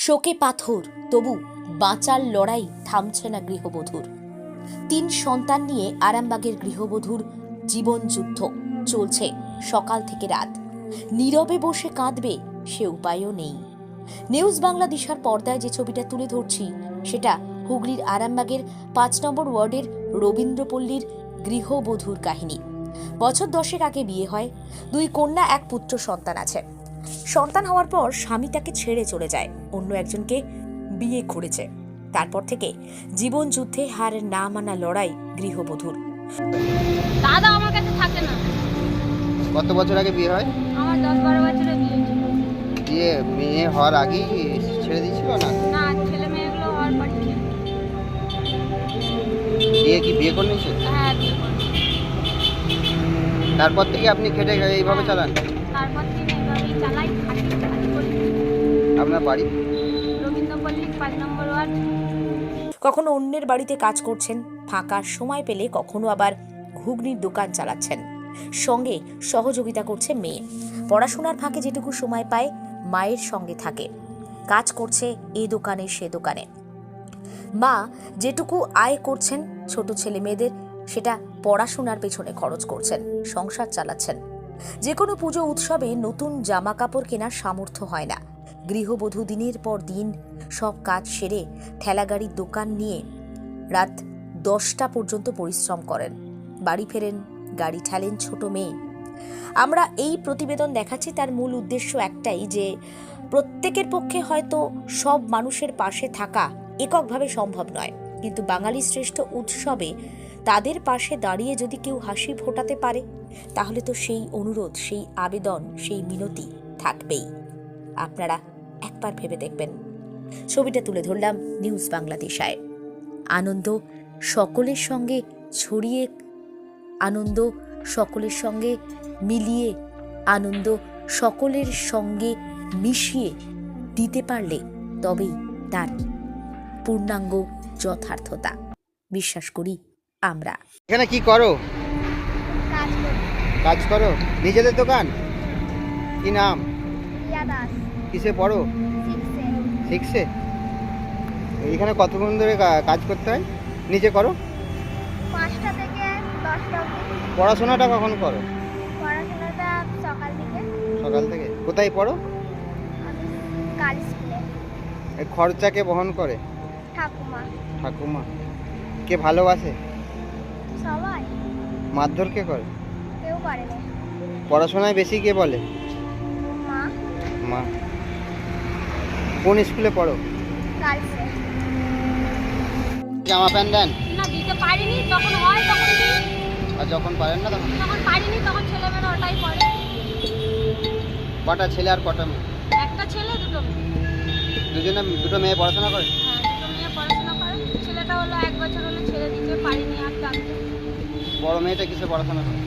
শোকে পাথর, তবু বাঁচার লড়াই থামছে না গৃহবধূর। 3 সন্তান নিয়ে আরামবাগের গৃহবধূর জীবন যুদ্ধ চলছে সকাল থেকে রাত। নীরবে বসে কাঁদবে সে উপায়ও নেই। নিউজ বাংলা দিশার পর্দায় যে ছবিটা তুলে ধরছি সেটা হুগলির আরামবাগের 5 নম্বর ওয়ার্ডের রবীন্দ্রপল্লীর গৃহবধূর কাহিনী। বছর 10 আগে বিয়ে হয়, 2 কন্যা 1 পুত্র সন্তান আছে। সন্তান হওয়ার পর স্বামী তাকে ছেড়ে চলে যায়, অন্য একজনকে বিয়ে করেছে। তারপর থেকে জীবন যুদ্ধে হার না মানা লড়াই গৃহবধূর। দাদা আমার কাছে থাকে না। কত বছর আগে বিয়ে হয়? আমার 10-12 বছরের বিয়ে হয়েছিল। বিয়ে মেয়ে হওয়ার আগেই ছেড়ে দিয়েছিল না? না, ছেলে মেয়েগুলো হওয়ার পরই ছিল। বিয়ে করে নিয়েছে? হ্যাঁ, বিয়ে করেছে। তারপর থেকে আপনি খেটে এইভাবে চালান? তারপর থেকে এইভাবেই চালাই, খাটি করি। আপনার বাড়ি? রবীন্দ্রপল্লী 5 নম্বর ওয়ার্ড। কখনো অন্যের বাড়িতে কাজ করছেন, ফাঁকা সময় পেলে কখনো আবার ঘুগনির দোকান চালাচ্ছেন। সঙ্গে সহযোগিতা করছে মেয়ে। পড়াশোনার ফাঁকে যেটুকু সময় পায় মায়ের সঙ্গে থাকে, কাজ করছে এ দোকানে সে দোকানে। মা যেটুকু আয় করছেন ছোট ছেলে মেয়েদের সেটা পড়াশোনার পেছনে খরচ করছেন, সংসার চালাচ্ছেন। যে কোনো পুজো উৎসবে নতুন জামা কাপড় কেনার সামর্থ্য হয় না। গৃহবধূ দিনের পর দিন সব কাজ সেরে ঠেলাগাড়ির দোকান নিয়ে রাত 10টা পর্যন্ত পরিশ্রম করেন। বাড়ি ফেরেন, গাড়ি ঠেলেন ছোট মেয়ে। আমরা এই প্রতিবেদন দেখাচ্ছি তার মূল উদ্দেশ্য একটাই, যে প্রত্যেকের পক্ষে হয়তো সব মানুষের পাশে থাকা এককভাবে সম্ভব নয়, কিন্তু বাঙালি শ্রেষ্ঠ উৎসবে তাদের পাশে দাঁড়িয়ে যদি কেউ হাসি ফোটাতে পারে তাহলে তো সেই অনুরোধ, সেই আবেদন, সেই মিনতি থাকবেই। আপনারা একবার ভেবে দেখবেন। ছবিটা তুলে ধরলাম নিউজ বাংলা দিশায়। আনন্দ সকলের সঙ্গে ছড়িয়ে, আনন্দ সকলের সঙ্গে মিলিয়ে, আনন্দ সকলের সঙ্গে মিশিয়ে দিতে পারলে তবেই তার পূর্ণাঙ্গ যথার্থতা। বিশ্বাস করি আমরা। এখানে কি করো? কাজ করি। কাজ করো? নিজেদের দোকান? কি নাম? প্রিয়া দাস। কিসে পড়ো? 6-এ? এখানে কতক্ষণ ধরে কাজ করতে হয়? নিজে করো? 5টা থেকে 10টা অবধি। পড়াশোনাটা কখন করো? পড়াশোনাটা সকাল থেকে। সকাল থেকে? কোথায় পড়ো? আমি গার্লস স্কুলে। এই খরচাকে বহন করে ঠাকুমা। ঠাকুমা। কে ভালোবাসে? সবাই। মারধর কে করে? কেউ করে না। পড়াশোনায় বেশি কে বলে? মা। মা। কোন স্কুলে পড়ো? গার্লসে। জামা প্যান্ট দেন? না, দিতে পারিনি, তখন হয় তখন দিই। আর যখন পারেন না তখন? যখন পারিনি তখন ছেলেমেয়েরা ওটাই করে। কটা ছেলে আর কটা মেয়ে? একটা ছেলে, 2টো মেয়ে। দুটো মেয়ে পড়াশোনা করে? হ্যাঁ, 2টো মেয়ে পড়াশোনা করে। ছেলেটা হলো 1 বছর হলো ছেড়ে দিতে পারিনি আর টানতে। বড় মেয়েটা কিসে পড়াশোনা করে?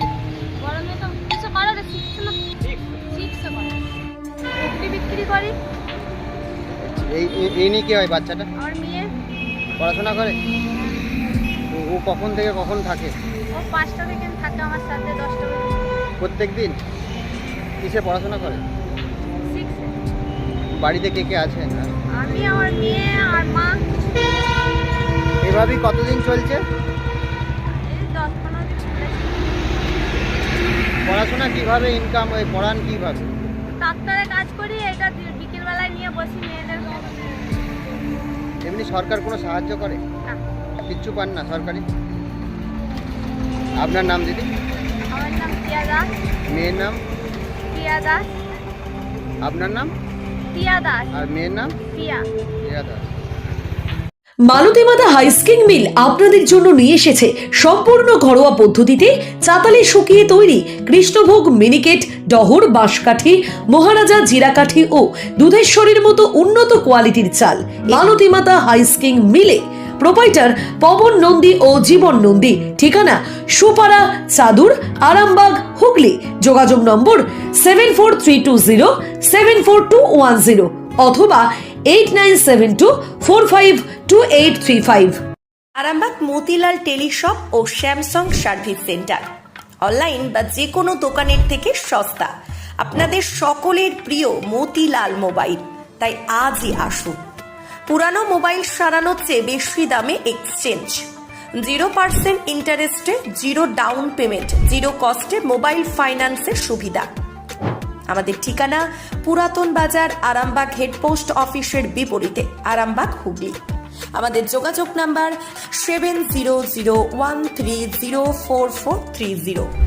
বড় মেয়ে তো কিছু করে না, শিখছে না। শিখছে করে। বিক্রি বিক্রি করি। এই নিয়ে কি হয় বাচ্চাটা? আমার মেয়ে পড়াশোনা করে? ও কখন থেকে কখন থাকে? ও 5টা থেকে থাকে আমার সাথে, 10টা পর্যন্ত। প্রত্যেক দিন? কিসে পড়াশোনা করে? শিখছে। বাড়িতে কে কে আছেন? আমি, আমার মেয়ে আর মা। এভাবেই কতদিন চলছে? এই 10-15 দিন চলেছে। পড়াশোনা কিভাবে ইনকাম হয়? পড়ান কিভাবে? ডাক্তারে কাজ করি, এটা বিকেলবেলায় নিয়ে বসি মেয়েদের। এমনি সরকার কোনো সাহায্য করে? না। কিচ্ছু পান না সরকারি? আপনার নাম দিদি? আমার নাম প্রিয়া দাস। মেয়ের নাম? প্রিয়া দাস। আপনার নাম? প্রিয়া দাস। আর মেয়ের নাম? প্রিয়া। প্রিয়া দাস। মালতীমাতা হাইস্কিং মিল আপনাদের জন্য নিয়ে এসেছে সম্পূর্ণ ঘরোয়া পদ্ধতিতে চাতালে শুকিয়ে তৈরি কৃষ্ণভোগ মিনিকেট, ডহর, বাঁশকাঠি, মহারাজা জিরাকাঠি ও দুধেশ্বরীর মতো উন্নত কোয়ালিটির চাল। মালতীমাতা হাইস্কিং মিলে প্রোপাইটার পবন নন্দী ও জীবন নন্দী। ঠিকানা সুপারা, চাদুর, আরামবাগ, হুগলি। যোগাযোগ নম্বর 7432074210 অথবা 8972452835। আরামবাগ মতিলাল টেলিশপ ও স্যামসাং সার্ভিস সেন্টার অনলাইন বা যে কোনো দোকানের থেকে সস্তা। আপনাদের সকলের প্রিয় মতিলাল মোবাইল তাই আজই আসুন। পুরানো মোবাইল সারানোর চেয়ে বেশি দামে এক্সচেঞ্জ, 0% ইন্টারেস্টে, 0 ডাউন পেমেন্ট, 0 কস্টে মোবাইল ফাইন্যান্সের সুবিধা। আমাদের ঠিকানা পুরাতন বাজার, আরামবাগ হেড পোস্ট অফিসের বিপরীতে, আরামবাগ, হুগলি। আমাদের যোগাযোগ নাম্বার 7001304430।